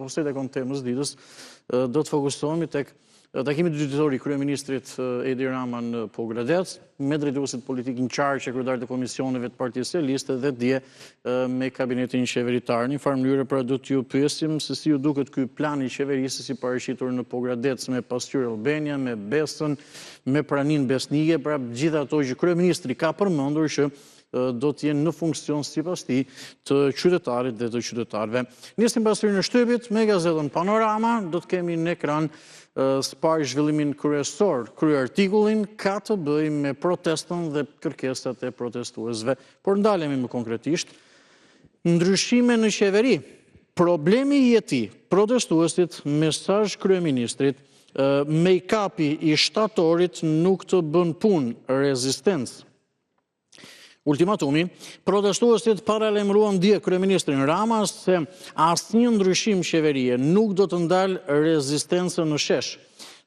po vse tek temës ditës, do të fokusohemi tek takimi dytëtor i kryeministrit Edi Rama në Pogradec, me drejtuesit politik në qarë që kryetarët e komisioneve të Partisë Socialiste dhe dje me kabinetin qeveritar. Në një farë mënyrë pra do t'ju pyesim se si ju duket ky plan i qeverisë si paraqitur në Pogradec me pasqyrë Albania, me Besën, me praninë besnike, pra gjithë ato që kryeministri ka përmendur që do t'jenë në funksion sipas tij të qytetarit dhe të qytetarëve. Nisim pasurinë në shtypit me gazetën Panorama, do të kemi në ekran së pari zhvillimin kryesor, artikullin ka të bëjë me protestën dhe kërkesat e protestuesve. Por ndalemi më konkretisht, ndryshime në qeveri, problemi i jeti, protestuesit, mesazh kryeministrit, make-upi i shtatorit nuk të bën punë, rezistencë. Ultimatumi, protestuesit paralajmëruan dje kryeministrin Rama se asnjë ndryshim qeverie nuk do të ndalë rezistencën në shesh.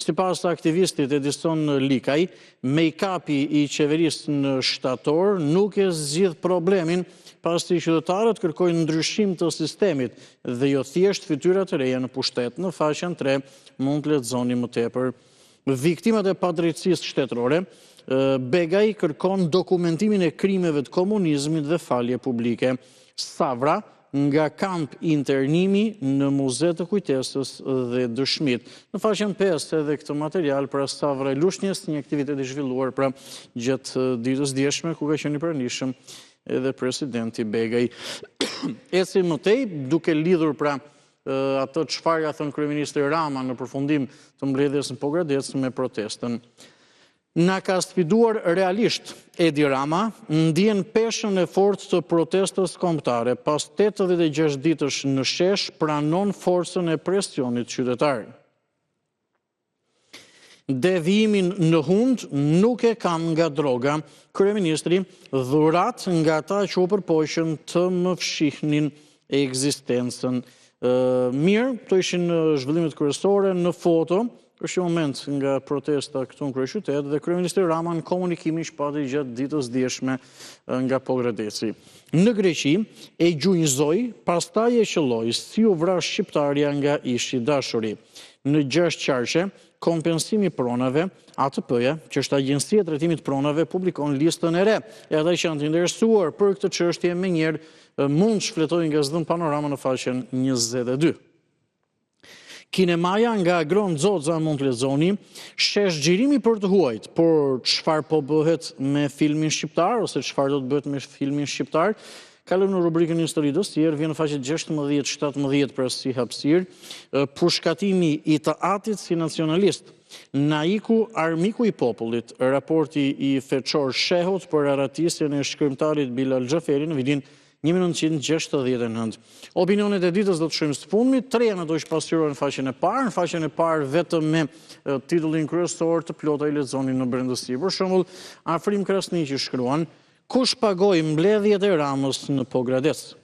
Sipas aktivistit Edison Likaj, make-upi i qeverisë në shtator nuk e zgjidh problemin, pasi qytetarët kërkojnë ndryshim të sistemit dhe jo thjesht fytyra të reja në pushtet. Në faqen 3 mund të lexoni më tepër. Viktimat e padrejtësisë shtetërore, Begaj kërkon dokumentimin e krimeve të komunizmit dhe falje publike. Savra nga kamp internimi në muze të kujtesës dhe dëshmit. Në faqen 5 edhe këtë material pra Savra e Lushnjës, një aktivitet i zhvilluar pra gjatë ditës djeshme ku ka qenë i pranishëm edhe presidenti Begaj. Ecim më tej duke lidhur pra ato çfarë ka thënë kryeministri Rama në përfundim të mbledhjes në Pogradec me protestën. Na ka sfiduar realisht Edi Rama, ndjen peshën e fortë të protestës kombëtare. Pas 86 ditësh në shesh, pranon forcën e presionit qytetar. Devijimin në hund nuk e kam nga droga. Kryeministri dhurat nga ata që u përpoqën të më fshihnin ekzistencën. Mirë, këto ishin zhvillimet kryesore në foto. Është moment nga protesta këtu në kryeqytet dhe kryeministri Rama në komunikimin që pati gjatë ditës djeshme nga Pogradeci. Në Greqi e gjunjëzoi, pastaj e qelloi si u vra shqiptarja nga ishi dashuri. Në 6 qarqe, kompensimi pronave, ATP-ja, që është Agjencia e Trajtimit të Pronave, publikon listën e re. E ata që janë të interesuar për këtë çështje më njëherë mund shfletojnë nga gazetën Panorama në faqen 22. Kinemaja nga Gron Xoxa mund të lexoni, shesh xhirimi për të huajt, por çfarë po bëhet me filmin shqiptar ose çfarë do të bëhet me filmin shqiptar? Kalojmë në rubrikën histori dosier, vjen në faqet 16-17 pra si hapësirë, pushkatimi i të atit si nacionalist. Naiku, armiku i popullit, raporti i feçor shehut për aratisjen e shkrimtarit Bilal Xhaferi në vitin 1969. Opinionet e ditës do të shohim së fundmi, 3 janë ato që pasqyrohen në faqen e parë vetëm me titullin kryesor të plota i lexoni në brendësi. Për shembull, Afrim Krasniqi shkruan: Kush pagoi mbledhjet e Ramës në Pogradec?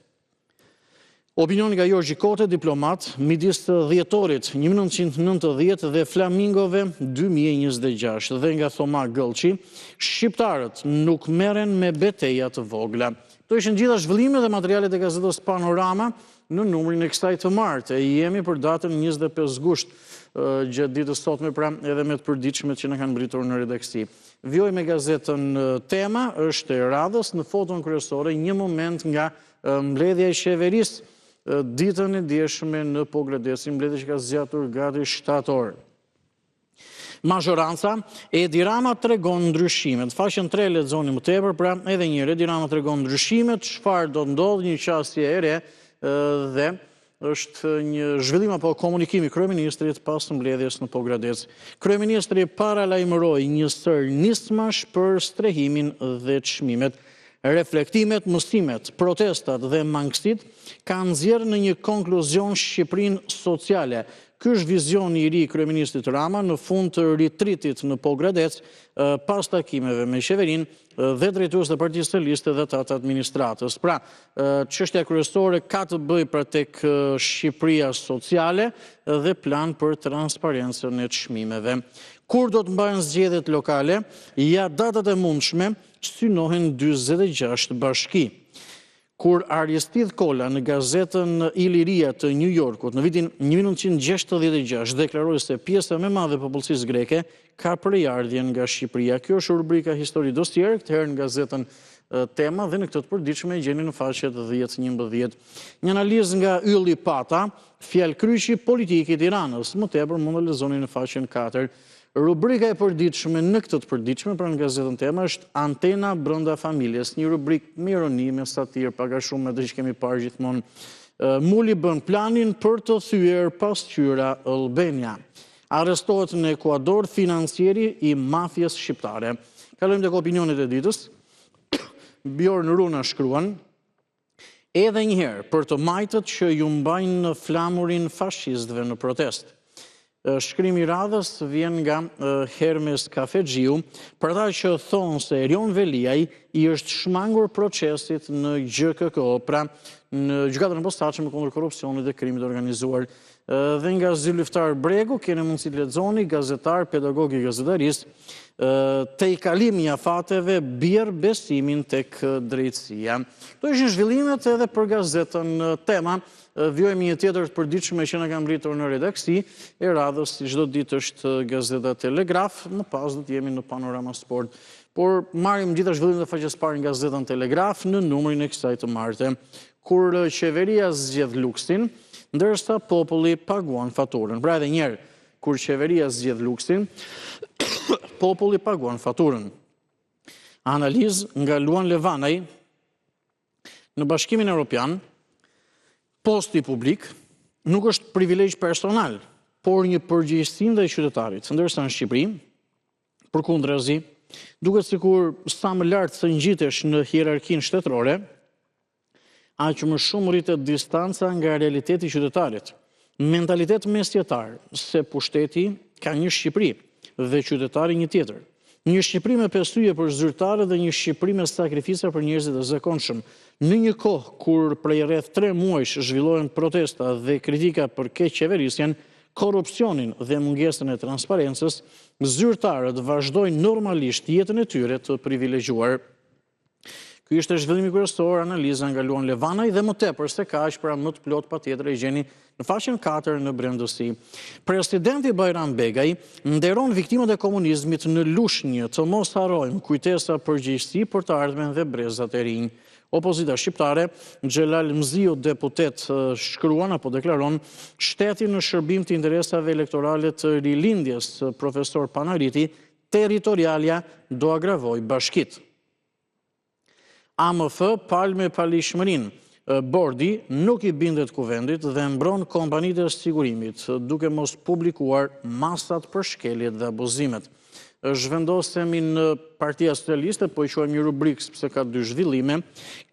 Opinioni nga Jorgji Kote, diplomat, midis dhjetorit 1990 dhe flamingove 2026 dhe nga Thoma Gëllçi, shqiptarët nuk merren me beteja të vogla. Këto ishin gjitha zhvillimet dhe materialet e gazetës Panorama në numrin e kësaj të martë. Jemi për datën 25 gusht gjatë ditës sotme, pra edhe me të përditshmet që na kanë mbritur në redaksi. Vjoj me gazetën Tema, është e radhës në foton kryesore, një moment nga mbledhja e qeverisë ditën e djeshme në Pogradec, mbledhje që ka zgjatur gati 7 orë. Mazhoranca, Edi Rama tregon ndryshimet. Faqen 3 lexoni më tepër, pra edhe një herë Edi Rama tregon ndryshimet, çfarë do ndodh, një qasje e re dhe është një zhvillim apo komunikimi kryeministrit pas mbledhjes në Pogradec. Kryeministri paralajmëroi një sër nismash për strehimin dhe çmimet. Reflektimet, mësimet, protestat dhe mangësit kanë nxjerrë në një konkluzion Shqipërinë sociale. Ky është vizioni i ri i kryeministrit Rama në fund të ritritit në Pogradec pas takimeve me qeverinë dhe drejtues të Partisë Socialiste dhe të administratës. Pra, çështja kryesore ka të bëjë pra tek Shqipëria sociale dhe plan për transparencën e çmimeve. Kur do të mbahen zgjedhjet lokale, ja datat e mundshme, synohen 46 bashki. kur Aristide Kolla në gazetën Iliria të New Yorkut në vitin 1966 deklaroi se pjesa më e madhe e popullsisë greke ka përjardhjen nga Shqipëria. Kjo është rubrika Histori Dostier, këtë herë në gazetën Tema dhe në këtë të përditshme e gjeni në faqet 10-11. Një analizë nga Ylli Pata, fjalkryqi politik i Tiranës, më tepër mund të lexoni në faqen 4. Rubrika e përditshme në këtë të përditshme pra në gazetën Tema është Antena brenda familjes, një rubrikë me ironi, me satirë, pak a shumë me që kemi parë gjithmonë. Muli bën planin për të thyer pasqyra Albania. Arrestohet në Ekuador financieri i mafjes shqiptare. Kalojmë tek opinionet e ditës. Bjorn Runa shkruan: edhe njëherë për të majtët që ju mbajnë në flamurin fashistëve në protest. Shkrimi i radhës vjen nga Hermes Kafexhiu, për ata që thonë se Erion Veliaj i është shmangur procesit në GKK, pra në gjykatën e posaçme kundër korrupsionit dhe krimit organizuar. Dhe nga zyrtar Bregu, kene mundësi të lexoni, gazetar, pedagog i gazetarisë, te i kalimi i afateve bjerë besimin tek drejtësia. Këto ishin zhvillimet edhe për gazetën Tema. Vjojmë një tjetër të përditshme që na ka mbritur në redaksi e radhës, si çdo ditë është Gazeta Telegraf, më pas do të jemi në Panorama Sport. Por marrim gjitha zhvillimet e faqes parë në Gazetën Telegraf në numrin e kësaj të marte, kur qeveria zgjedh luksin, ndërsa populli paguan faturën. Pra edhe njerë, kur qeveria zgjedh luksin, populli paguan faturën. Analizë nga Luan Levanaj, në Bashkimin Evropian, posti publik nuk është privilegj personal, por një përgjegjësi ndaj qytetarit, ndërsa në Shqipëri, përkundrazi, duket sikur sa më lart të ngjitesh në hierarkinë shtetërore, aq më shumë rritet distanca nga realiteti i qytetarit. Mentalitet mesjetar se pushteti ka një Shqipëri dhe qytetari një tjetër. Një Shqipëri me pesyje për zyrtarët dhe një Shqipëri me sakrifisa për njerëzit e zakonshëm. Në një kohë kur prej rreth 3 muajsh zhvillohen protesta dhe kritika për keq qeverisjen, korrupsionin dhe mungesën e transparencës, zyrtarët vazhdojnë normalisht jetën e tyre të privilegjuar. Ky ishte zhvillimi kryesor, analiza nga Luan Levanaj dhe më tepër se kaq, pra më të plot patjetër e gjeni në faqen 4 në brendësi. Presidenti Bajram Begaj nderon viktimat e komunizmit në Lushnjë, të mos harrojmë kujtesa përgjegjësi për të ardhmen dhe brezat e rinj. Opozita shqiptare, Xhelal Mziu, deputet, shkruan apo deklaron shteti në shërbim të interesave elektorale të rilindjes, profesor Panariti, territorialja do agravoj bashkit. AMF palme palishmërin. Bordi nuk i bindet kuvendit dhe mbron kompanitë e sigurimit, duke mos publikuar masat për shkeljet dhe abuzimet. Zhvendosemi në Partia Socialiste, po i quajmë një rubrikë sepse ka 2 zhvillime.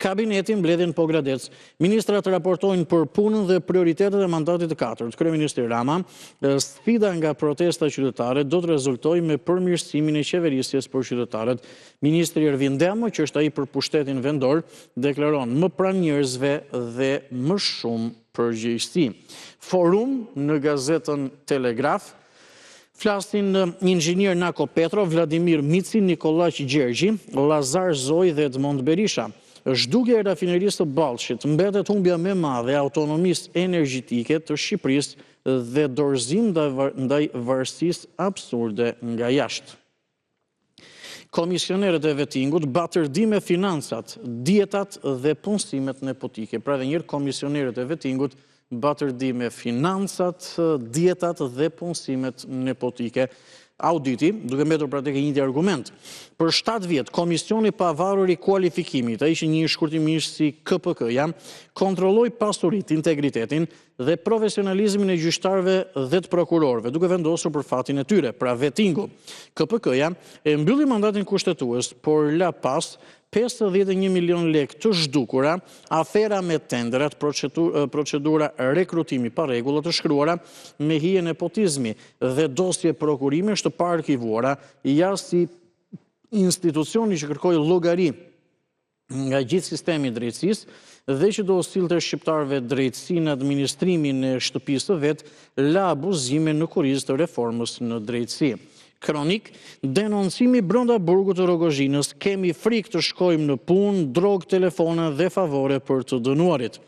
Kabineti mbledhjen Pogradec. Ministrat raportojnë për punën dhe prioritetet e mandatit të 4. Kryeministri Rama, sfida nga protesta qytetare do të rezultojë me përmirësimin e qeverisjes për qytetarët. Ministri Ervin Demo, që është ai për pushtetin vendor, deklaron më pranë njerëzve dhe më shumë përgjegjësi. Forum në gazetën Telegraf. Flasin inxhinier Nako Petro, Vladimir Mici, Nikolaq Gjergji, Lazar Zoj dhe Edmond Berisha. Zhdukja e rafinerisë së Ballshit mbetet humbja më e madhe e autonomisë energjetike të Shqipërisë dhe dorëzim ndaj varësisë absurde nga jashtë. Komisionerët e vettingut batërdi me financat, dietat dhe punësimet nepotike. Pra edhe njëherë komisionerët e vettingut batërdi me financat, dietat dhe punësimet nepotike. Auditi, duke mbetur pra tek e njëjti argument. Për 7 vjet, Komisioni Pavarur i Kualifikimit, ai që një shkurtimisht si KPK-ja, kontrolloi pasuritë, integritetin dhe profesionalizmin e gjyqtarëve dhe të prokurorëve, duke vendosur për fatin e tyre, pra vettingu. KPK-ja e mbylli mandatin kushtetues, por la pas 51 milion lekë të zhdukura, afera me tenderat, procedura rekrutimi pa rregulla të shkruara me hije nepotizmi dhe dosje prokurimi është parë arkivuara, ja si institucioni që kërkoi llogari nga gjithë sistemi i drejtësisë dhe që do sillte shqiptarëve drejtësi në administrimin e shtëpisë së vet, la abuzime në kurriz të reformës në drejtësi. Kronik, denoncimi brenda burgut të Rogozhinës, kemi frikë të shkojmë në punë, drogë, telefona dhe favore për të dënuarit.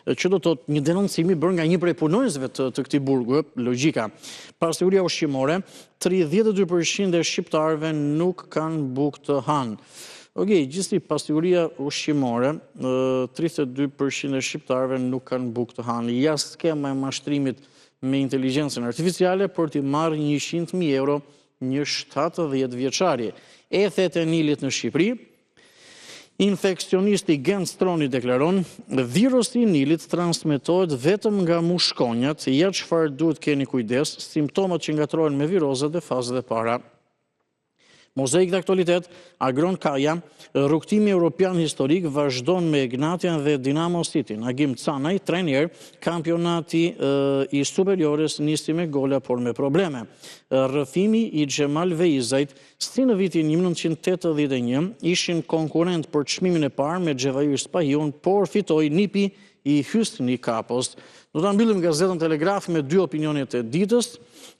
Që do të thotë një denoncimi bërë nga një prej punonjësve të këtij burgu, logjika. Pasiguria ushqimore, 32% e shqiptarëve nuk kanë bukë të hanë. Gjithsesi pasiguria ushqimore, 32% e shqiptarëve nuk kanë bukë të hanë. Ja skema e mashtrimit me inteligjencën artificiale për t'i marrë 100.000 euro një 70 vjeçari. Ethet e Nilit në Shqipëri, infekcionisti Gent Stroni deklaron, virusi i Nilit transmetohet vetëm nga mushkonjat, ja çfarë duhet keni kujdes, simptomat që ngatrohen me virozat dhe fazat e para. Mozaik dhe aktualitet, Agron Kaja, rrugtimi europian historik vazhdon me Ignatian dhe Dinamo City. Agim Canaj, trajner, kampionati i superiores nisi me gola por me probleme. Rrëfimi i Xhemal Veizajt, si në vitin 1981, ishin konkurent për çmimin e parë me Xhevair Spahiun, por fitoi Nipi i Hysni Kapos. Do ta mbyllim gazetën Telegraf me dy opinionet e ditës,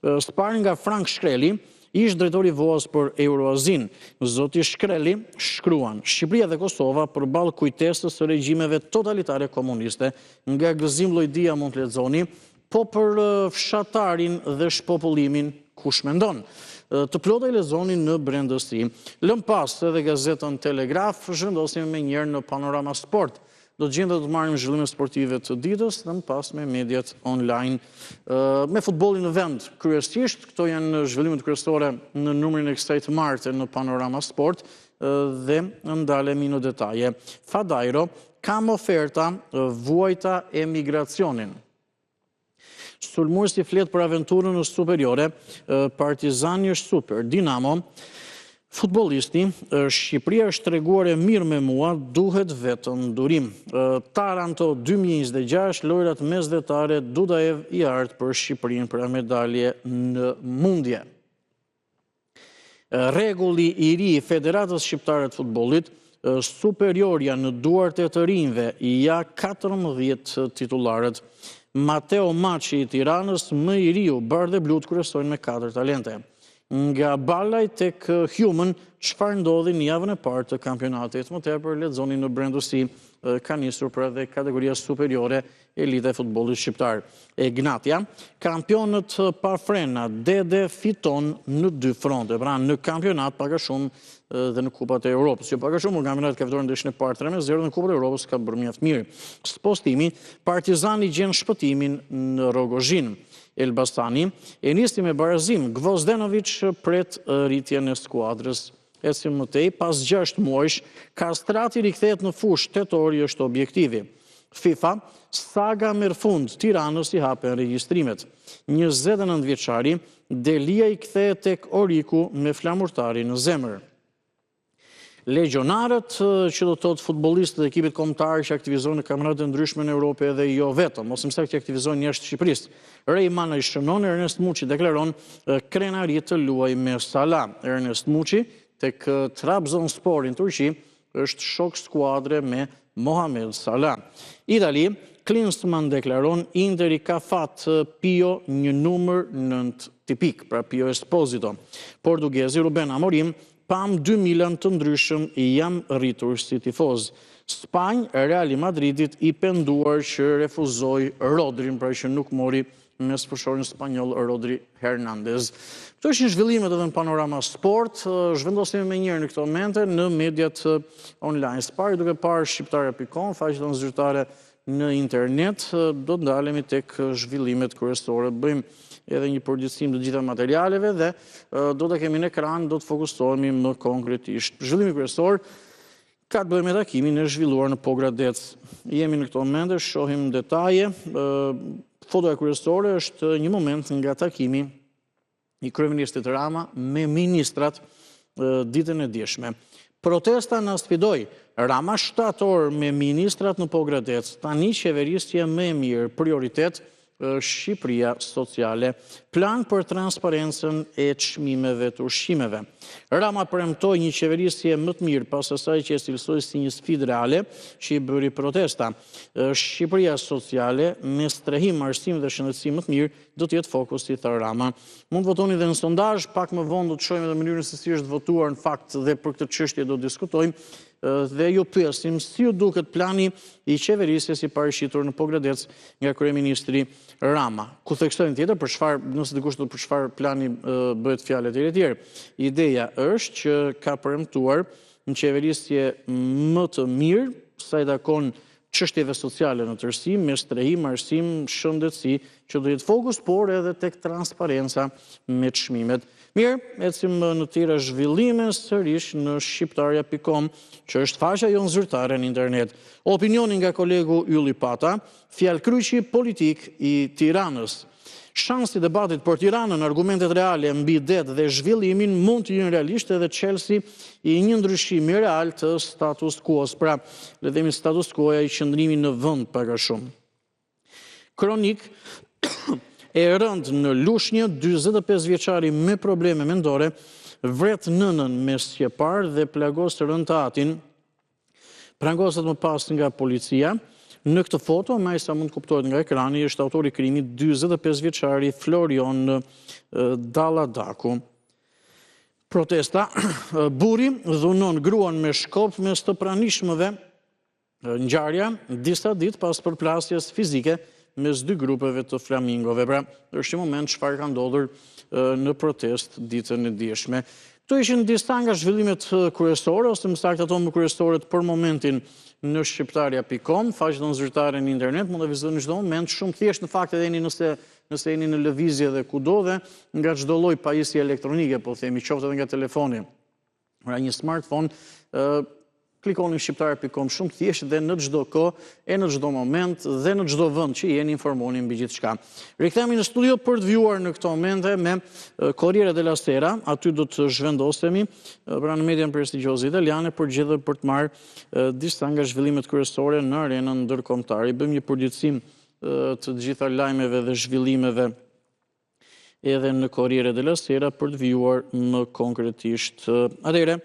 së pari nga Frank Shkreli, ish drejtori VOAS për Euroazin. Zoti Shkreli shkruan, Shqipëria dhe Kosova përballë kujtesës së regjimeve totalitare komuniste, nga Gëzim Llojdia mund të lexoni, po për fshatarin dhe shpopullimin kush mendon. Të plotë e lexoni në brendësi. Lëm pas edhe gazetën Telegraf, zhvendosim me njëherë në Panorama Sport. Do të gjendë të marrim zhvillimet sportive të ditës dhe më pas me mediat online. Me futbollin në vend, kryesisht, këto janë zhvillimet kryesore në numrin e kësaj të martë në Panorama Sport dhe ndalemi në detaje. Fadajro, kam oferta, vuajta emigracionin. Sulmuesi flet për aventurën në superiore, Partizani është super, Dinamo, futbollisti, Shqipëria është treguar e mirë me mua, duhet vetëm durim. Taranto 2026, lojrat mesdhetare, Dudaev i art për Shqipërinë për medalje në mundje. Rregulli i ri i Federatës Shqiptare të Futbollit, superiorja në duart e të rinjve, ja 14 titullarët. Mateo Maci i Tiranës, më i riu, bardhë dhe blut kryesojnë me 4 talente. Nga Ballaj tek Human, çfarë ndodhi në javën e parë të kampionatit. Më tepër lexoni në brendësi, ka nisur për edhe kategoria superiore elita e futbollit shqiptar. Ignatia, kampionët pa frena, Dede fiton në 2 fronte, pra në kampionat pak a shumë dhe në kupat e Europës. Jo pak a shumë, në kampionat ka fituar ndeshjen e parë 3-0 dhe në kupat e Europës ka bërë mjaft mirë. Spostimi, Partizani gjen shpëtimin në Rogozhinë. Elbasani, e nisti me barazim, Gvozdenovic pret rritjen e skuadrës. Ecim më tej, pas 6 muajsh, Kastrati rikthehet në fushë, tetori është objektivi. FIFA, saga merr fund, Tiranës i hapen regjistrimet. 29 vjeçari, Delia i kthehet tek Oriku me flamurtari në zemër. Legionarët, që do të thotë futbollistët e ekipit kombëtar që aktivizojnë në kampionate të ndryshme në Europë dhe jo vetëm, ose më saktë që aktivizojnë jashtë Shqipërisë. Rejmana i shënon, Ernest Muçi deklaron krenari të luaj me Salah. Ernest Muçi tek Trabzonspor në Turqi është shok skuadre me Mohamed Salah. Itali, Klinsmann deklaron Interi ka fat Pio një numër 9 tipik, pra Pio Esposito. Portugezi Ruben Amorim, pam 2 Milan të ndryshëm jam rritur si tifoz. Spanjë, Reali Madridit i penduar që refuzoi Rodrin, pra që nuk mori me sfushorin spanjoll Rodri Hernandez. Këto ishin zhvillimet edhe në Panorama Sport, zhvendosim me njërë në këto momente në mediat online. Spari duke parë shqiptare.com, faqet zyrtare në internet, do të ndalemi tek zhvillimet kryesore. Bëjmë edhe një përgjithësim të gjitha materialeve dhe do të kemi në ekran, do të fokusohemi më konkretisht. Zhvillimi kryesor ka të bëjë me takimin e zhvilluar në Pogradec. Jemi në këto momente, shohim detaje. Fotoja kryesore është një moment nga takimi i kryeministit Rama me ministrat ditën e dieshme. Protesta na sfidoi. Rama 7 orë me ministrat në Pogradec. Tani qeverisja më e mirë, prioritet Shqipëria Sociale, plan për transparencën e çmimeve të ushqimeve. Rama premtoi një qeverisje më të mirë pas asaj që e cilësoi si një sfidë reale që i bëri protesta. Shqipëria Sociale me strehim, arsim dhe shëndetësi më të mirë do të jetë fokusi, tha Rama. Mund të votoni dhe në sondazh, pak më vonë do të shohim edhe mënyrën se si është votuar në fakt dhe për këtë çështje do diskutojmë dhe ju pyesim si ju duket plani i qeverisjes i parashitur në Pogradec nga kryeministri Rama. Ku theksojmë tjetër për çfarë, nëse dikush do për çfarë plani bëhet fjalë etj. Ideja është që ka premtuar një qeverisje më të mirë sa i takon çështjeve sociale në tërësi, me strehim, arsim, shëndetësi, që do jetë fokus, por edhe tek transparenca me çmimet. Mirë, ecim në tjera zhvillime sërish në shqiptarja.com, që është faqja jonë zyrtare në internet. Opinioni nga kolegu Ylli Pata, fjalëkryqi politik i Tiranës. Shansi debatit për Tiranën, argumentet reale mbi det dhe zhvillimin mund të jenë realisht edhe çelësi i një ndryshimi real të status quo-s. Pra, le themi status quo-ja i qëndrimi në vend pak a shumë. Kronik e rënd në Lushnjë, 45 vjeçari me probleme mendore, vret nënën me sqepar dhe plagos rënd të atin, prangoset më pas nga policia. Në këtë foto, me sa mund kuptohet nga ekrani, është autori i krimit 45 vjeçari Florion Dalladaku. Protesta, burri dhunon gruan me shkop mes të pranishmëve. Ngjarja disa ditë pas përplasjes fizike mes dy grupeve të flamingove. Pra, është një moment çfarë ka ndodhur në protest ditën e dieshme. Këto ishin disa nga zhvillimet kryesore, ose më saktë ato më kryesore për momentin në shqiptarja.com, faqen zyrtare në internet, mund të vizitoni çdo moment, shumë thjesht në fakt edhe nëse jeni në lëvizje dhe kudo dhe nga çdo lloj pajisje elektronike, po themi, qoftë edhe nga telefoni, pra një smartphone, klikoni shqiptar.com shumë thjesht dhe në çdo kohë, e në çdo moment dhe në çdo vend që jeni informoni mbi gjithçka. Rikthehemi në studio për të vjuar në këto momente me Corriere della Sera, aty do të zhvendosemi pra në median prestigjioze italiane për gjithë për të marrë disa nga zhvillimet kryesore në arenën ndërkombëtare. Bëjmë një përditësim të gjitha lajmeve dhe zhvillimeve edhe në Corriere della Sera për të vijuar më konkretisht. Atëherë,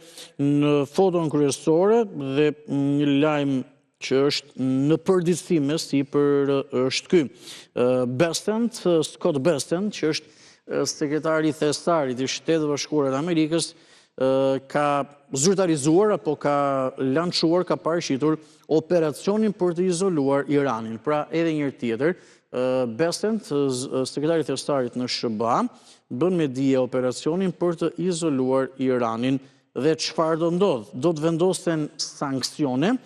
në foton kryesore dhe një lajm që është në përditësim me sipër është ky. Bessent, Scott Bessent, që është sekretari thesarit i Shtetit Bashkuar të Amerikës, ka zyrtarizuar apo ka lançuar, ka parashitur operacionin për të izoluar Iranin. Pra, edhe njëherë tjetër, Bessent, sekretari thesarit në SBA, bën me dije operacionin për të izoluar Iranin dhe çfarë do ndodh? Do të vendosen sanksione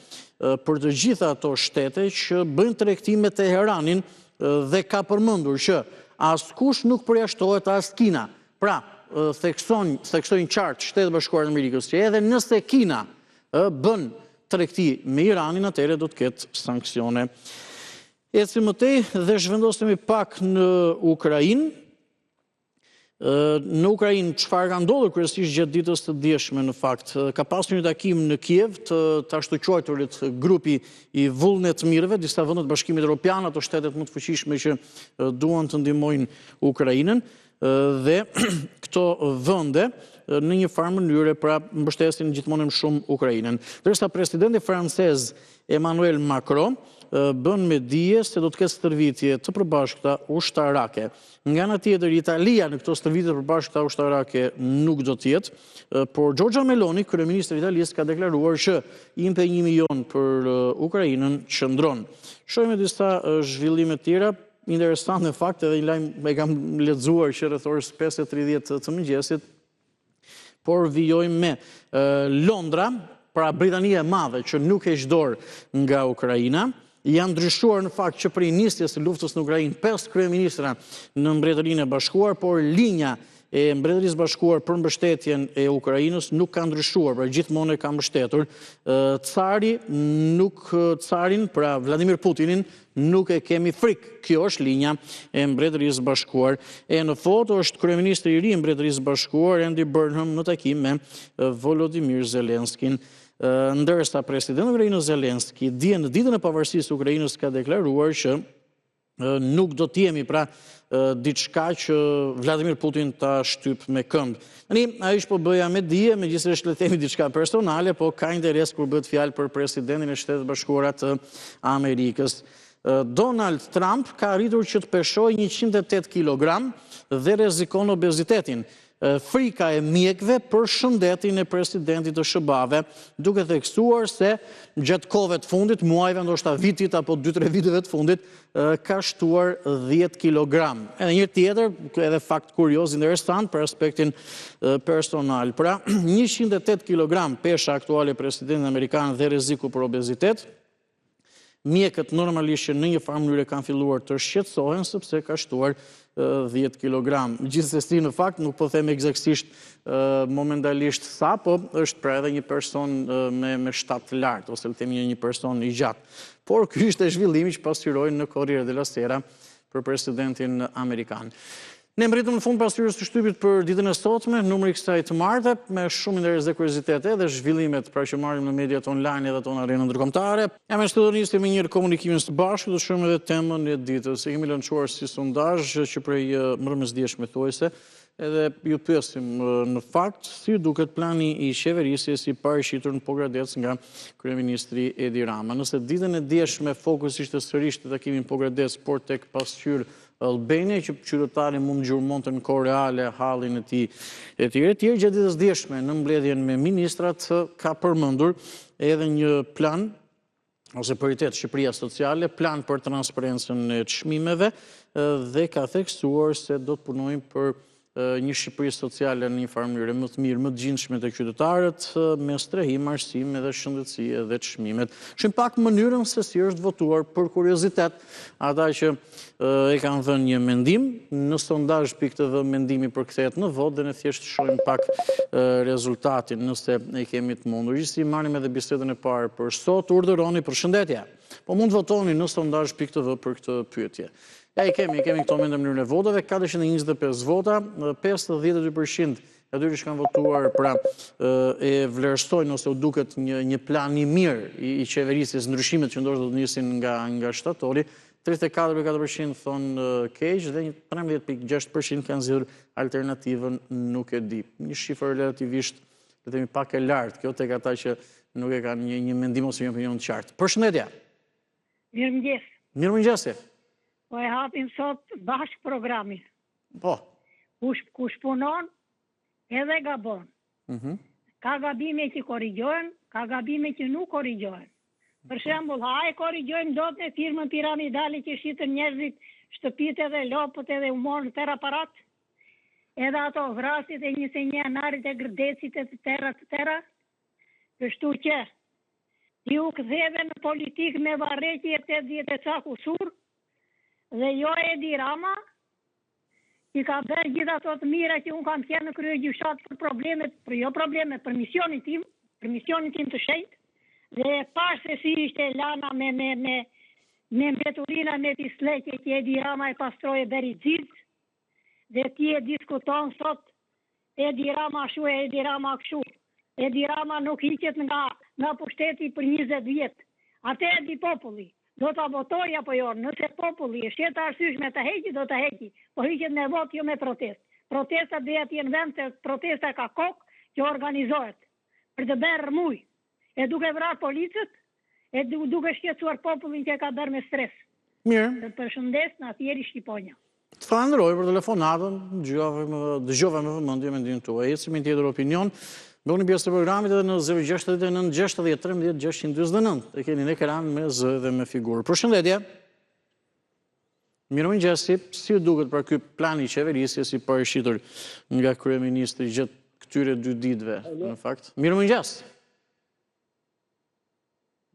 për të gjitha ato shtete që bëjnë tregti me Teheranin dhe ka përmendur që askush nuk përjashtohet as Kina. Pra, theksojnë qartë Shtetet Bashkuara të Amerikës që edhe nëse Kina bën tregti me Iranin, atëherë do të ketë sanksione. Ecim më tej dhe zhvendosemi pak në Ukrainë. Në Ukrainë, çfarë ka ndodhur kryesisht gjatë ditës së dieshme në fakt? Ka pasur një takim në Kiev të ashtu quajturit grupi i vullnetmirëve, disa vende të Bashkimit Evropian, ato shtetet më të fuqishme që duan të ndihmojnë Ukrainën, dhe këto vende në një farë mënyre pra mbështesin gjithmonë më shumë Ukrainën. Ndërsa presidenti francez Emmanuel Macron bën me dije se do të ketë stërvitje të përbashkëta ushtarake. Nga ana tjetër, Italia në këto stërvitje të përbashkëta ushtarake nuk do të jetë, por Giorgia Meloni, kryeministri i Italisë, ka deklaruar që impenjimi jon për Ukrainën qëndron. Shohim disa zhvillime tjera. Interesant në fakt, edhe një lajm e kam lexuar që rreth orës 5:30 të mëngjesit, por vijojmë me Londra, pra Britania e Madhe që nuk heq dorë nga Ukraina. Janë ndryshuar në fakt që prej nisjes së luftës në Ukrainë 5 kryeministra në Mbretërinë e Bashkuar, por linja e Mbretërisë Bashkuar për mbështetjen e Ukrainës nuk ka ndryshuar, pra gjithmonë e ka mbështetur. Carin, pra Vladimir Putinin, nuk e kemi frikë. Kjo është linja e Mbretërisë Bashkuar. E në foto është kryeministri i ri i Mbretërisë Bashkuar, Andy Burnham, në takim me Volodymyr Zelenskin. Ndërsa presidenti i Ukrainës Zelenski në ditën e pavarësisë së Ukrainës ka deklaruar që nuk do t'jemi pra diçka që Vladimir Putin ta shtyp me këmbë. Tani, ai po bëja me dije, megjithëse le të themi diçka personale, po ka interes kur bëhet fjalë për presidentin e Shtetit Bashkuara të Amerikës. Donald Trump ka arritur që të peshojë 108 kg dhe rrezikon obezitetin. Frika e mjekëve për shëndetin e presidentit të SBA-ve, duke theksuar se gjatë kohëve të fundit, muajve, ndoshta vitit apo 2-3 viteve të fundit, ka shtuar 10 kg. Edhe një tjetër, edhe fakt kurioz, interesant për aspektin personal. Pra, 108 kg pesha aktuale e presidentit amerikan dhe rreziku për obezitet, mjekët normalisht që në një farë mënyrë kanë filluar të shqetësohen sepse ka shtuar 10 kg. Gjithsesi në fakt nuk po them eksaktësisht momentalisht sa, po është pra edhe një person me shtat lart ose le të themi një person i gjatë. Por ky ishte zhvillimi që pasqyroi në Corriere della Sera për presidentin amerikan. Ne mbritëm në fund pasqyrës së shtypit për ditën e sotme, numri i kësaj të martë, me shumë interes dhe kuriozitet edhe zhvillimet pra që marrim në mediat online edhe tonë arenën ndërkombëtare. Jam e shtudonisë me një komunikimin së bashku, do shohim edhe temën e ditës. E kemi lançuar si sondazh që prej mërmesdieshme thuajse, edhe ju pyesim në fakt si duket plani i qeverisjes i paraqititur në Pogradec nga kryeministri Edi Rama. Nëse ditën e dieshme fokus ishte sërish te takimi në Pogradec, por tek pasqyrë Albania, që qytetari mund gjurmonte në kohë reale hallin e tij e tjerë. Gjatë ditës dieshme në mbledhjen me ministrat ka përmendur edhe një plan ose prioritet Shqipëria Sociale, plan për transparencën e çmimeve dhe ka theksuar se do të punojmë për një Shqipëri sociale në një farë mënyrë më të mirë, më të gjindshme tek qytetarët, me strehim, arsim edhe shëndetësi edhe çmimet. Shim pak mënyrën se si është votuar për kuriozitet ata që e kanë dhënë një mendim. Në sondazh .tv mendimi përkthehet në votë dhe ne thjesht shohim pak rezultatin nëse e kemi të mundur. Gjithsesi marrim edhe bisedën e parë për sot. Urdhëroni përshëndetje. Po mund të votoni në sondazh .tv për këtë pyetje. Ja i kemi këto mendë në mënyrën e votave, 425 vota, 52% e atyre që kanë votuar pra e vlerësojnë ose u duket një plan i mirë i qeverisjes, ndryshimet që ndoshta do të nisin nga shtatori, 34% thonë keq dhe 13.6% kanë zgjedhur alternativën nuk e di. Një shifër relativisht le të themi pak e lartë, kjo tek ata që nuk e kanë një mendim ose një opinion të qartë. Përshëndetje. Mirëmëngjes. Mirëmëngjes. Po e hapim sot bashkë programin. Po. Kush punon edhe gabon. Ka gabime që korrigjohen, ka gabime që nuk korrigjohen. Për shembull, ha e korrigjojmë dot në firmën piramidale që shitën njerëzit shtëpitë edhe lopët edhe u morën tërë aparat. Edhe ato vrasit e 21 janarit e Gërdecit e të tëra. Kështu që ju ktheve në politikë me varretje 80 e ca kusur. Dhe jo Edi Rama, i ka bërë gjitha ato të mira që unë kam qenë në krye gjyshat për problemet, për misionin tim të shenjtë, dhe pas se si ishte lana me mbeturina me pisleqe që Edi Rama e pastroje Berizit, dhe ti e diskuton sot Edi Rama shu e Edi Rama këshu. Edi Rama nuk hiqet nga pushteti për 20 vjetë. Atë e di populli. Do të votoj apo jo, nëse populli e shtet arsyeshme të heqi, do të heqi, po hiqet me vot, jo me protest. Protesta dhe të jenë vend se protesta ka kokë që organizohet për të bërë rëmuj, e duke vrarë policët, e duke shqetësuar popullin që ka bërë me stres. Mirë. Përshëndes në atjeri Shqiponja. Të falenderoj për telefonatën, dëgjova me vëmendje mendimin tuaj. Ecim një tjetër opinion. Bëni pjesë të programit edhe në 069 60 13 629. E keni në ekran me zë dhe me figurë. Përshëndetje. Mirëmëngjesi, si duket për ky plan i qeverisjes i paraqititur nga kryeministri gjatë këtyre 2 ditëve, në fakt. Mirëmëngjes.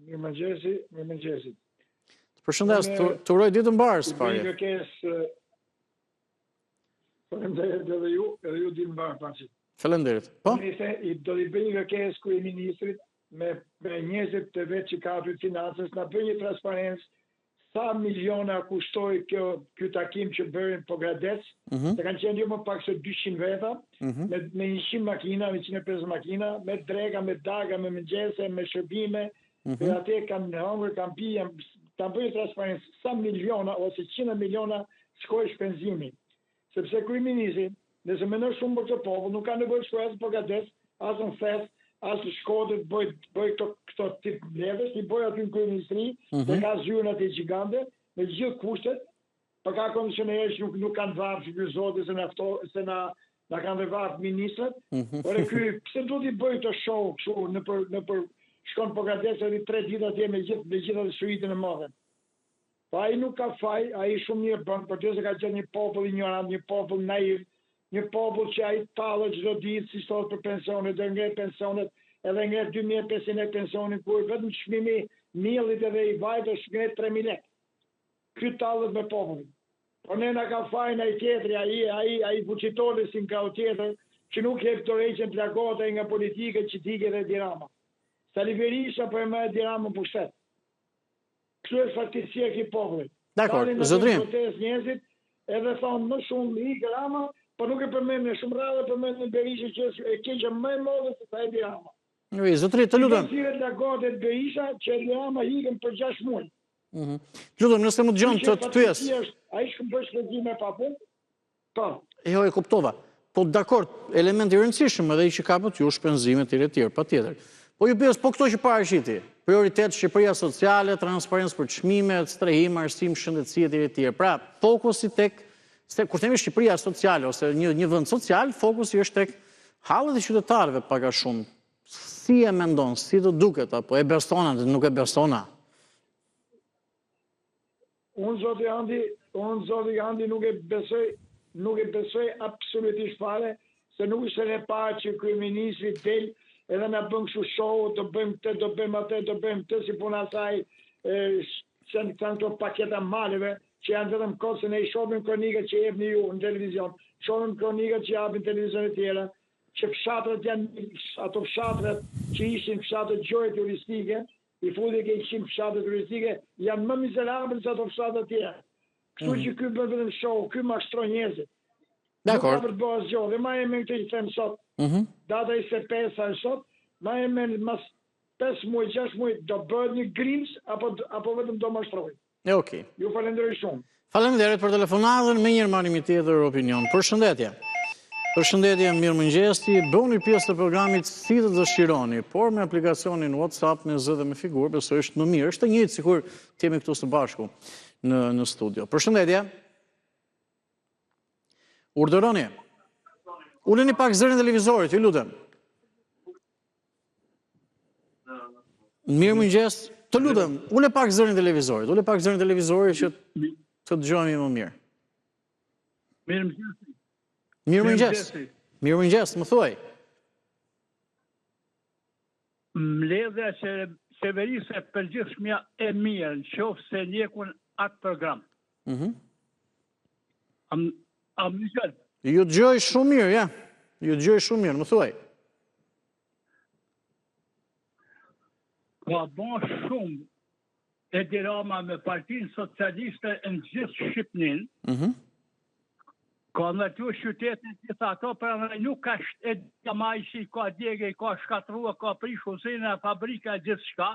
Mirëmëngjesi. Përshëndes, të uroj ditë mbarë së pari. Faleminderit edhe ju ditë mbarë pasi. Falenderit. Po? Do t'i bëj një kërkesë kryeministrit me njerëzit të vet që ka aty financës, na bëj një transparencë sa miliona kushtoi ky takim që bërin Pogradec. Se kanë qenë jo më pak se 200 veta, me 100 makina, me 150 makina, me drega, me daga, me mëngjese, me shërbime, dhe atë kanë hëngër, kanë pi, ta bëjë transparencë sa miliona ose 100 miliona shkoj shpenzimi. Sepse kryeministri, nëse mendon shumë për këtë popull, nuk ka nevojë të shkojë as në Pogaces, as në Fes, as në Shkodër, bëj këto tip blevesh, i bëj aty në kryeministri, dhe ka zyrën aty gjigande, me gjithë kushtet, për ka kondicionerë që nuk kanë varë që ky zoti se na kanë dhe varë ministrat. Ore ky, pse do t'i bëj të show kështu në për shkon Pogaces edhe 3 ditë atje me gjithë atë suitën e madhe. Pa ai nuk ka faj, ai shumë mirë bën, për të se ka qenë një popull ignorant, një popull naiv, një popull që ai tallet çdo ditë si sot për pensionet, dhe ngre pensionet, edhe ngre 2500 lekë pensionin, kur vetëm çmimi miellit edhe i vajt është ngre 3000 lekë. Ky tallet me popullin. Po ne na ka fajin ai tjetri, ai fuqitori si nga o tjetër, që nuk jep dorëheqjen plagote nga politika që dike dhe Dirama. Sali Berisha po e merr Dirama pushtet. Kjo është fatkeqësia e këtij populli. Dakor, zotrim. Njerëzit edhe thonë më shumë i Dirama, po nuk e përmendën shumë rradhë, përmendën Berisha që është e keqja më e madhe se sa e Dirama. Zotri, të lutem. Përfshirët plagote Berisha që Dirama ikën për 6 muaj. Lutem, nëse më dëgjon të pyes. Ai shkëmbë shpenzime pa punë? Po. Jo, e kuptova. Po dakord, element i rëndësishëm edhe i që kapët ju shpenzimet e tjerë, patjetër. Po ju pyes, po këto që paraqiti, prioritet shqipëria sociale, transparencë për çmimet, strehim, arsim, shëndetësi e tjerë. Pra, fokusi kur themi Shqipëria sociale ose një vend social, fokusi është tek hallet e qytetarëve pak a shumë. Si e mendon, si do duket, apo e besona, nuk e besona? Unë zoti Andi nuk e besoj absolutisht fare, se nuk është e parë që kryeministri del edhe na bën kështu show, do bëjmë këtë, do bëjmë atë, do bëjmë këtë, si puna saj, që në këto paketa maleve, që janë vetëm kohë se ne i shohim kronikat që jepni ju në televizion, shohim kronikat që japin televizionet tjera, që fshatrat janë ato fshatrat që ishin fshatrat gjoje turistike, i futi ke 100 fshatrat turistike, janë më mizerabël se ato fshatrat tjera. Kështu që ky bën vetëm show, ky mashtron njerëzit. Dakor. Nuk ka për të bëhë asgjë, dhe ma e me këtë që them sot, data 25 sa sot, ma e me mas 5 muaj, 6 muaj, do bëhet një grims, apo vetëm do mashtroj. Okej. Ju falenderoj shumë. Faleminderit për telefonatën, me njërë marrimi tjetër opinion. Përshëndetje. Përshëndetje, mirëmëngjesi, bëni pjesë të programit si të dëshironi, por me aplikacionin WhatsApp, me zë dhe me figurë, besoj është më mirë. Është të njëjtë sikur të jemi këtu së bashku në studio. Përshëndetje. Urdhëroni. Uleni pak zërin e televizorit, ju lutem. Mirëmëngjes, të lutem, ule pak zërin e televizorit. Ule pak zërin e televizorit që të dëgjojmë më mirë. Mirëmëngjes. Mirëmëngjes. Mirëmëngjes, më thuaj. Mbledhja që qeverisë e përgjithshmja e mirë, në qoftë se ndjekun atë program. A më dëgjon? Ju dëgjoj shumë mirë, ja. Ju dëgjoj shumë mirë, më thuaj. Ka bën shumë e Dirama me Partinë Socialiste në gjithë Shqipërinë. Ka në të qytetin gjithë ato, për nuk ka majshi, ka djege, ka shkatrua, ka prish usina, fabrika, gjithë shka.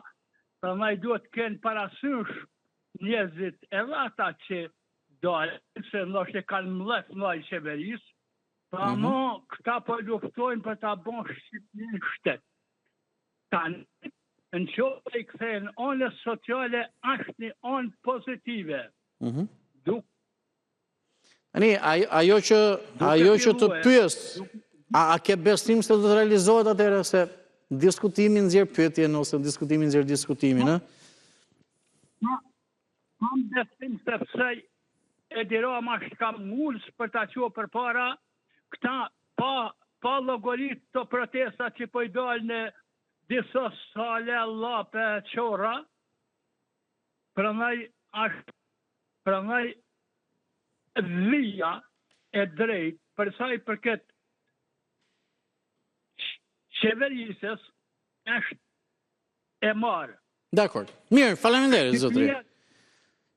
Për në duhet kënë parasysh njerëzit edhe ata që dojnë, se nështë e kanë mlef në i qeverisë, pra më këta po luftojnë për ta bon Shqipërinë shtetë. Tanë, në qoftë i këthejnë onës sociale, është një onë pozitive. Ajo që të pyes, a ke besim se do të realizohet atëherë se diskutimin nxjerr pyetjen ose diskutimin nxjerr diskutimin, ë? Kam besim sepse e Dirama është kam ullës për ta qo për para, këta pa logorit të protesta që po i dalë në disa sale, lape, qora, pranaj dhia e drejt, përsa i përket qeverisës, është e marë. Dakor. Mirë, faleminderit, zotri.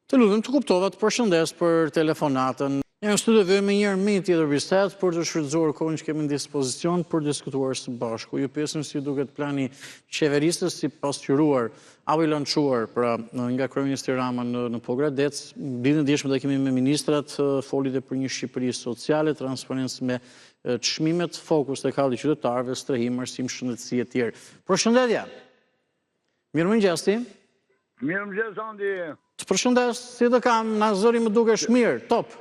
Të lutem, të kuptova, të përshëndes për telefonatën. Në studio vëmë njërë me tjetër bisedë për të shfrytzuar kohën që kemi në dispozicion për diskutuar së bashku. Ju pjesëm si duket plani qeverisës si pasqyruar apo i lançuar pra nga kryeministri Rama në Pogradec. Ditën e djeshme do kemi me ministrat, folit e për një Shqipëri sociale, transparencë me çmimet, fokus tek halli i qytetarëve, strehim, arsim, shëndetësi e tjerë. Përshëndetje. Mirëmëngjes ti. Mirëmëngjes Andi. Të përshëndes, si të kam, na zëri më dukesh mirë, top.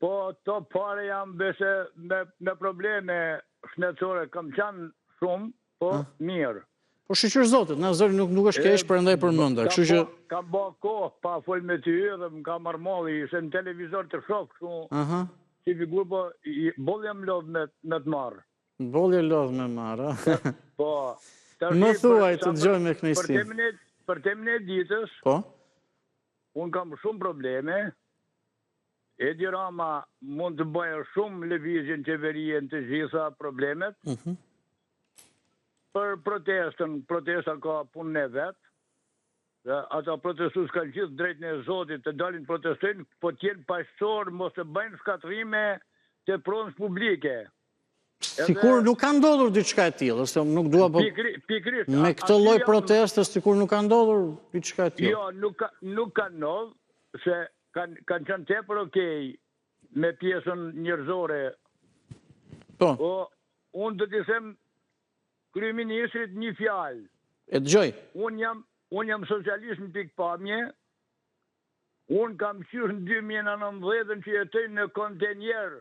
Po, top fare jam bese me probleme shëndetësore, kam qenë shumë, po mirë. Po shqyqyr zotit, na zëri nuk është keq për ndaj përmënda. Kam bo kohë pa fol me ty dhe më ka marmolli, se në televizor të shok, shumë, si figur, po, bolje më lodh me të marë. Bolje lodh me marë, Po. Më thuaj të dëgjoj me kënaqësi. Për temin e ditës, po, unë kam shumë probleme. Edi Rama mund të bëjë shumë lëvizje në qeverien të gjitha problemet. Për protesta ka punën e vetë. Ata protestus kanë gjithë drejtën e Zotit të dalin protestojnë, po t'jenë paqësorë, mos të bëjnë shkatrime të pronës publike. Sikur nuk ka ndodhur diçka e tillë, se nuk dua po Pikrisht. me këtë lloj proteste sikur nuk ka ndodhur diçka e tillë. Jo, nuk ka ndodhur, se kanë qenë tepër okej me pjesën njerëzore. Po. Po, unë do t'i them kryeministrit një fjalë. E dëgjoj. Unë jam socialist në pikpamje. Unë kam qyrë në 2019 që jetoj në kontenjer.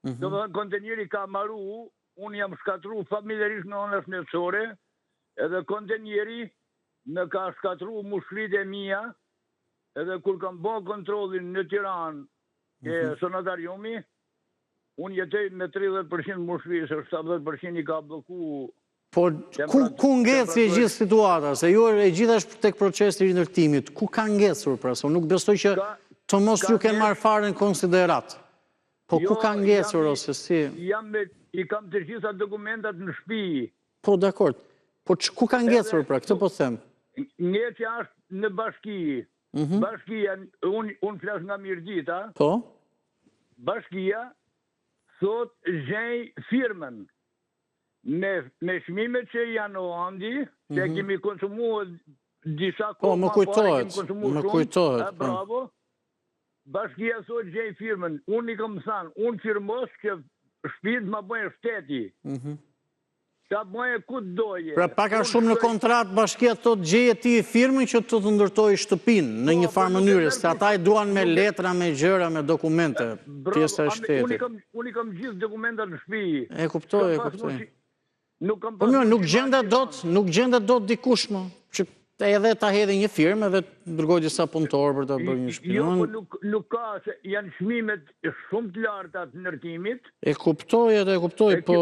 Do të thënë kontenjeri ka maru, unë jam shkatru familjerisht në anën shëndetësore, edhe kontenjeri në ka shkatru mushrit e mia, edhe kur kam bo kontrolin në Tiranë e sanitariumi, unë jetoj me 30% mushri, se 70% i ka bloku. Po, ku ngeci e gjithë situata? Se ju e gjitha është tek procesi i rindërtimit. Ku ka ngecur, pra? Se nuk besoj që të mos ju kenë marrë fare në konsiderat. Po, ku ka ngecur, ose si? I kam të gjitha dokumentat në shtëpi. Po, dakord. Po, ku ka ngecur, pra? Këtë po them. Ngeci është në bashki. Bashkia, unë flas nga Mirdita. Po? Bashkia thot gjej firmën me çmimet që janë o Andi, që kemi konsumuar disa kohë. Po, më kujtohet. Bravo. Bashkia thot gjej firmën. Unë i kam thënë, unë firmos që shtëpitë më bëjnë shteti. Ta bëjë ku doje. Pra paka shumë në kontratë bashkia të gjeje ti firmën që të ndërtoj shtëpinë në një farë mënyrë, se ata i duan me letra, me gjëra, me dokumente, pjesa e shtetit. Unë i kam gjithë dokumentat në shtëpi. E kuptoj. Po mirë, nuk gjenda dot dikush më, që edhe ta hedhi një firmë edhe dërgoj disa punëtorë për të bërë një shtëpi. Jo, po nuk ka, se janë çmimet shumë të larta të ndërtimit. E kuptoj, po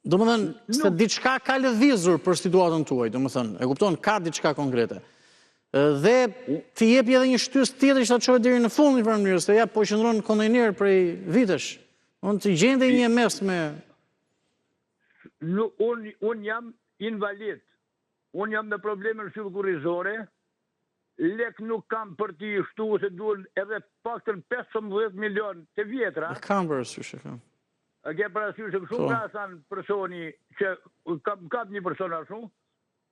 do më thënë, se diçka ka lëvizur për situatën tuaj, do më thënë, e kupton, ka diçka konkrete. Dhe të jepi edhe një shtys tjetër që ta çojë deri në fund në farë mënyrë, se ja po qëndron në kontajner prej vitesh. Unë të gjende një mes me... Unë jam invalid. Unë jam me probleme shqyrkurizore. Lek nuk kam për t'i shtu, se duhen edhe paktën 15 milion të vjetra. E kam për asysh, e kam. A ke parasysh se shumë krasan personi që kam një persona shumë,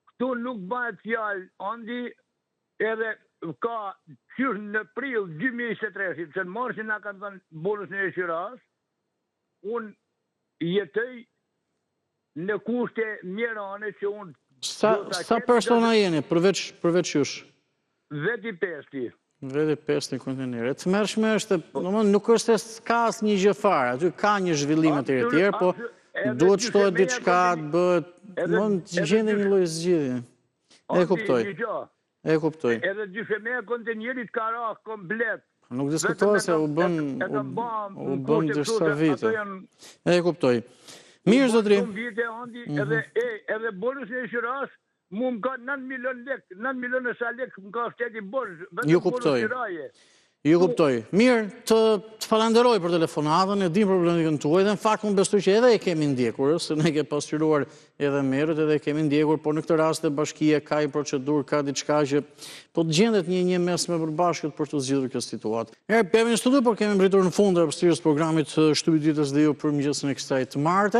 këtu nuk bëhet fjalë Andi, edhe ka qysh në prill 2023, që në marë që na kanë thënë bonus në Shiraz, unë jetoj në kushte mjerane që unë... Sa persona jeni, përveç jush? Veti 5. Vedi 5 në kontener. E të mërshme është, nuk është se s'ka asë një gjë fare, aty ka një zhvillimet e tjerë, po duhet shtohet diçka, bëhet, mund të gjende një lloj zgjidhje. E kuptoj. Edhe dyshemia kontenerit ka ra komplet. Nuk diskutohet se u bën disa vite. E kuptoj. Mirë, zotri. Edhe bonus në Shiraz, mu më ka 9 milion lek, 9 milion e sa lek më ka shteti borë. Ju kuptoj. Ju kuptoj. Mirë, të falenderoj për telefonatën, e dim problemikën tuaj, dhe në fakt unë besoj që edhe e kemi ndjekur, se ne ke pasqyruar edhe merët, edhe e kemi ndjekur, por në këtë rast e bashkia ka i procedur, ka diçka që po të gjendet një mesme përbashkët për të zgjidhur kjo situatë. Jemi në studio, por kemi mbritur në fund e përstyrës programit Shtypi i ditës dhe ju për mëngjesin e kësaj të martë.